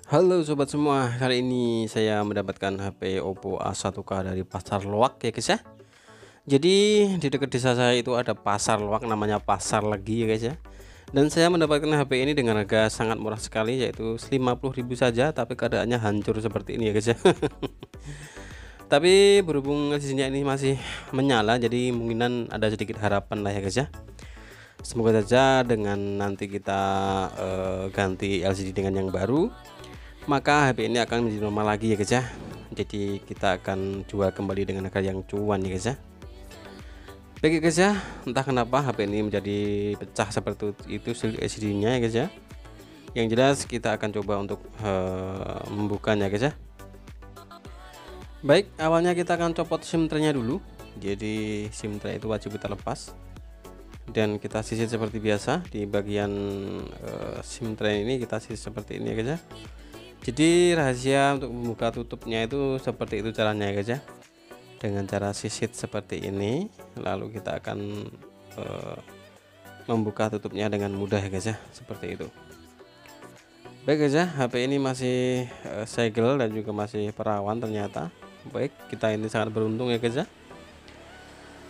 Halo sobat semua, kali ini saya mendapatkan HP Oppo A1K dari pasar loak ya guys ya. Jadi di dekat desa saya itu ada pasar loak namanya Pasar Legi ya guys ya. Dan saya mendapatkan HP ini dengan harga sangat murah sekali yaitu 50.000 saja, tapi keadaannya hancur seperti ini ya guys ya. Tapi berhubung LCD-nya ini masih menyala, jadi mungkinan ada sedikit harapan lah ya guys ya. Semoga saja dengan nanti kita ganti LCD dengan yang baru, maka HP ini akan menjadi normal lagi ya guys ya. Jadi kita akan jual kembali dengan harga yang cuan ya guys ya. Baik ya guys ya, entah kenapa HP ini menjadi pecah seperti itu LCD nya ya guys ya. Yang jelas kita akan coba untuk membukanya guys ya. Baik, awalnya kita akan copot SIM tray-nya dulu. Jadi SIM tray itu wajib kita lepas dan kita sisir seperti biasa. Di bagian SIM tray ini kita sisir seperti ini ya guys ya. Jadi rahasia untuk membuka tutupnya itu seperti itu caranya ya guys ya, dengan cara sisit seperti ini, lalu kita akan membuka tutupnya dengan mudah ya guys ya, seperti itu. Baik guys ya, HP ini masih segel dan juga masih perawan ternyata. Baik, kita ini sangat beruntung ya guys ya.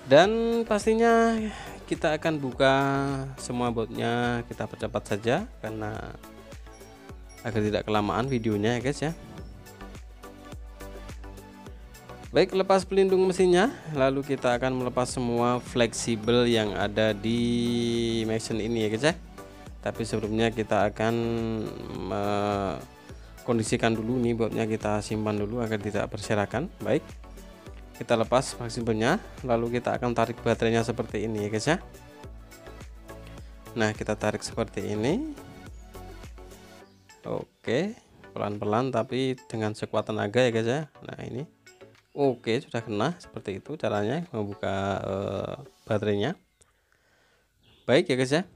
Dan pastinya kita akan buka semua bautnya, kita percepat saja karena agar tidak kelamaan videonya ya guys ya. Baik, lepas pelindung mesinnya, lalu kita akan melepas semua fleksibel yang ada di mesin ini ya guys ya. Tapi sebelumnya kita akan kondisikan dulu nih bautnya, kita simpan dulu agar tidak berserakan. Baik, kita lepas fleksibelnya, lalu kita akan tarik baterainya seperti ini ya guys ya. Nah, kita tarik seperti ini. Oke, pelan-pelan tapi dengan sekuat tenaga ya guys ya. Nah ini oke, sudah kena. Seperti itu caranya membuka baterainya. Baik ya guys ya,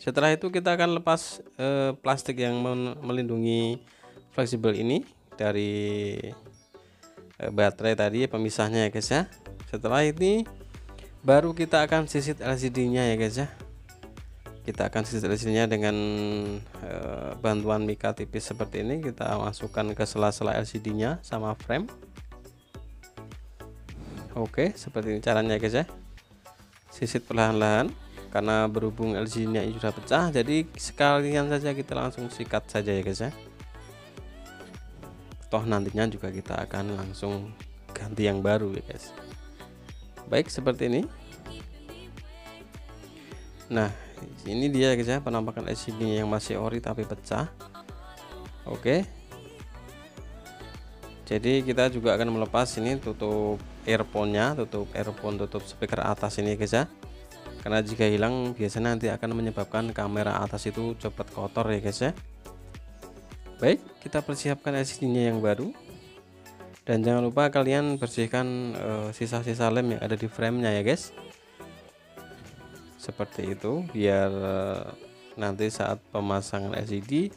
setelah itu kita akan lepas plastik yang melindungi fleksibel ini dari baterai tadi, pemisahnya ya guys ya. Setelah ini baru kita akan sisit LCD nya ya guys ya. Kita akan sisit LCD nya dengan bantuan mika tipis seperti ini. Kita masukkan ke sela-sela LCD nya sama frame. Oke, seperti ini caranya guys ya. Sisit perlahan-lahan, karena berhubung LCD nya sudah pecah, jadi sekalian saja kita langsung sikat saja ya guys ya. Toh nantinya juga kita akan langsung ganti yang baru ya guys. Baik, seperti ini. Nah, ini dia guys ya penampakan LCD nya yang masih ori tapi pecah. Oke, jadi kita juga akan melepas ini tutup earphone nya, tutup speaker atas ini guys ya, karena jika hilang biasanya nanti akan menyebabkan kamera atas itu cepat kotor ya guys ya. Baik, kita persiapkan LCD nya yang baru, dan jangan lupa kalian bersihkan sisa-sisa lem yang ada di frame nya ya guys, seperti itu, biar nanti saat pemasangan LCD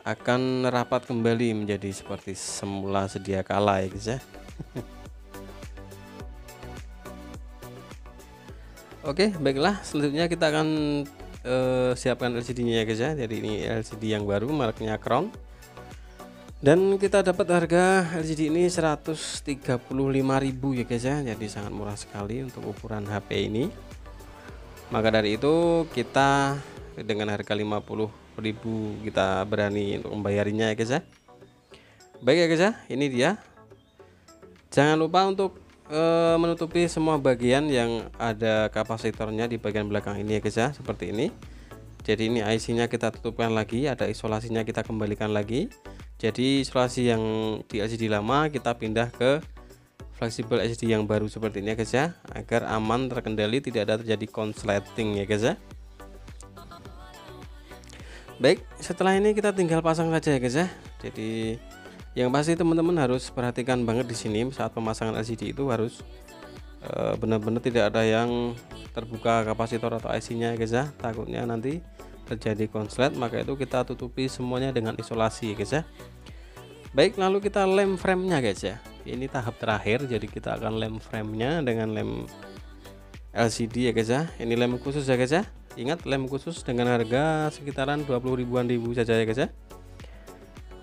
akan rapat kembali menjadi seperti semula sedia kala ya guys ya. Oke, baiklah, selanjutnya kita akan siapkan LCD nya ya guys ya. Jadi ini LCD yang baru, mereknya Crown, dan kita dapat harga LCD ini 135.000 ya guys ya. Jadi sangat murah sekali untuk ukuran HP ini. Maka dari itu kita dengan harga 50.000 kita berani untuk membayarinya ya guys ya. Baik ya guys ya, ini dia. Jangan lupa untuk menutupi semua bagian yang ada kapasitornya di bagian belakang ini ya guys ya, seperti ini. Jadi ini IC nya kita tutupkan lagi, ada isolasinya kita kembalikan lagi. Jadi isolasi yang di LCD lama kita pindah ke fleksibel LCD yang baru seperti ini ya guys ya, agar aman, terkendali, tidak ada terjadi konsleting ya guys ya. Baik, setelah ini kita tinggal pasang saja ya guys ya. Jadi yang pasti teman-teman harus perhatikan banget di sini saat pemasangan LCD itu harus benar-benar tidak ada yang terbuka kapasitor atau IC-nya ya guys ya. Takutnya nanti terjadi konslet, maka itu kita tutupi semuanya dengan isolasi ya guys ya. Baik, lalu kita lem frame-nya guys ya. Ini tahap terakhir, jadi kita akan lem frame-nya dengan lem LCD ya guys ya. Ini lem khusus ya guys ya. Ingat, lem khusus dengan harga sekitaran 20 ribuan saja ya guys ya.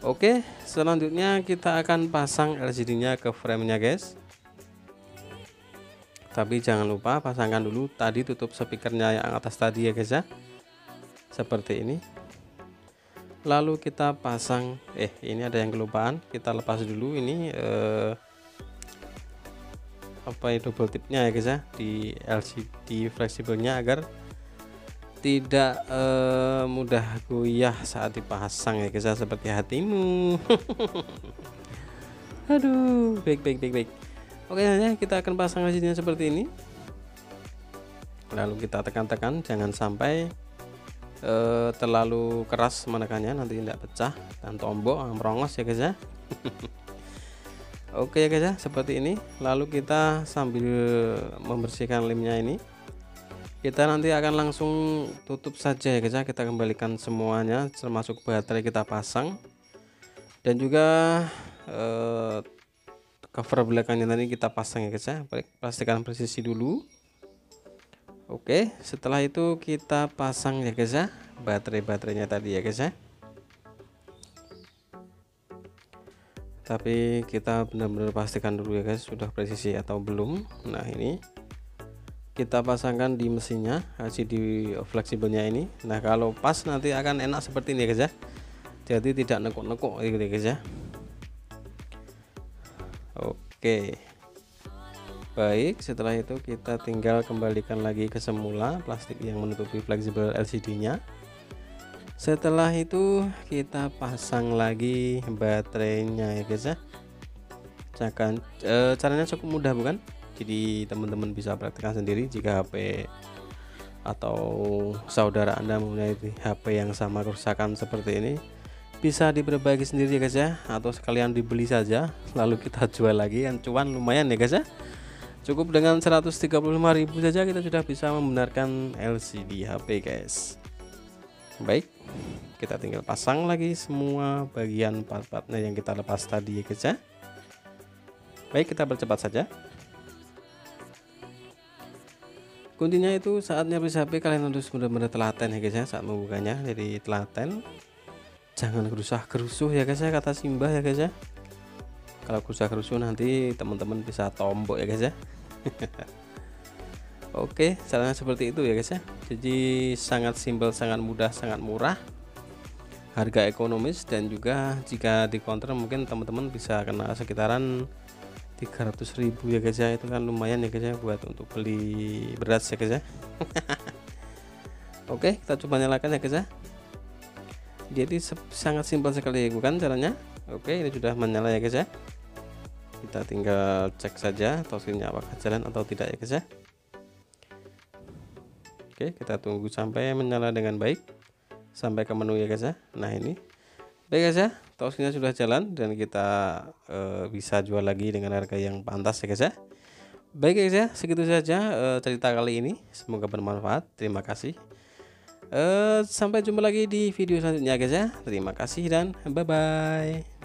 Oke, selanjutnya kita akan pasang LCD-nya ke frame-nya guys. Tapi jangan lupa pasangkan dulu tadi tutup speakernya yang atas tadi ya guys ya. Seperti ini. Lalu kita pasang, ini ada yang kelupaan, kita lepas dulu ini apa itu double tipnya ya guys ya di LCD fleksibelnya agar tidak mudah goyah saat dipasang ya guys ya, seperti hatimu. Aduh, baik. Oke ya, kita akan pasang LCD-nya seperti ini. Lalu kita tekan-tekan, jangan sampai terlalu keras menekannya, nanti tidak pecah dan tombok merongos ya guys ya. Oke ya guys ya, seperti ini. Lalu kita sambil membersihkan lemnya ini, kita nanti akan langsung tutup saja ya guys ya. Kita kembalikan semuanya termasuk baterai kita pasang, dan juga cover belakangnya tadi kita pasang ya guys ya. Pastikan presisi dulu. Oke, setelah itu kita pasang ya guys ya baterainya tadi ya guys ya. Tapi kita benar-benar pastikan dulu ya guys sudah presisi atau belum. Nah, ini kita pasangkan di mesinnya LCD fleksibelnya ini. Nah, kalau pas nanti akan enak seperti ini ya guys ya, jadi tidak nekuk-nekuk gitu ya guys ya. Oke, baik, setelah itu kita tinggal kembalikan lagi ke semula plastik yang menutupi fleksibel LCD nya. Setelah itu kita pasang lagi baterainya ya guys ya. Caranya cukup mudah bukan? Jadi teman-teman bisa praktekkan sendiri. Jika HP atau saudara Anda mempunyai HP yang sama kerusakan seperti ini, bisa diperbaiki sendiri ya guys ya, atau sekalian dibeli saja lalu kita jual lagi, yang cuan lumayan ya guys ya. Cukup dengan 135.000 saja kita sudah bisa membenarkan LCD HP guys. Baik, kita tinggal pasang lagi semua bagian part-partnya yang kita lepas tadi ya guys ya. Baik, kita percepat saja. Kuncinya itu saat nyabris HP kalian harus benar-benar telaten ya guys ya saat membukanya. Jadi telaten, jangan gerusah-gerusuh ya guys ya, kata Simbah ya guys ya. Kalau gerusah-gerusuh nanti teman-teman bisa tombok ya guys ya. Oke, caranya seperti itu ya guys ya. Jadi sangat simpel, sangat mudah, sangat murah, harga ekonomis, dan juga jika di counter mungkin teman-teman bisa kena sekitaran 300.000 ya guys ya. Itu kan lumayan ya guys ya buat untuk beli beras ya guys ya. Oke, kita coba nyalakan ya guys ya. Jadi sangat simpel sekali bukan caranya. Oke, ini sudah menyala ya guys ya. Kita tinggal cek saja touchscreen-nya apakah jalan atau tidak ya guys ya. Oke, kita tunggu sampai menyala dengan baik sampai ke menu ya guys ya. Nah, ini baik guys ya, touchscreen-nya sudah jalan dan kita bisa jual lagi dengan harga yang pantas ya guys ya. Baik guys ya, segitu saja cerita kali ini, semoga bermanfaat. Terima kasih. Sampai jumpa lagi di video selanjutnya guys ya. Terima kasih dan bye bye.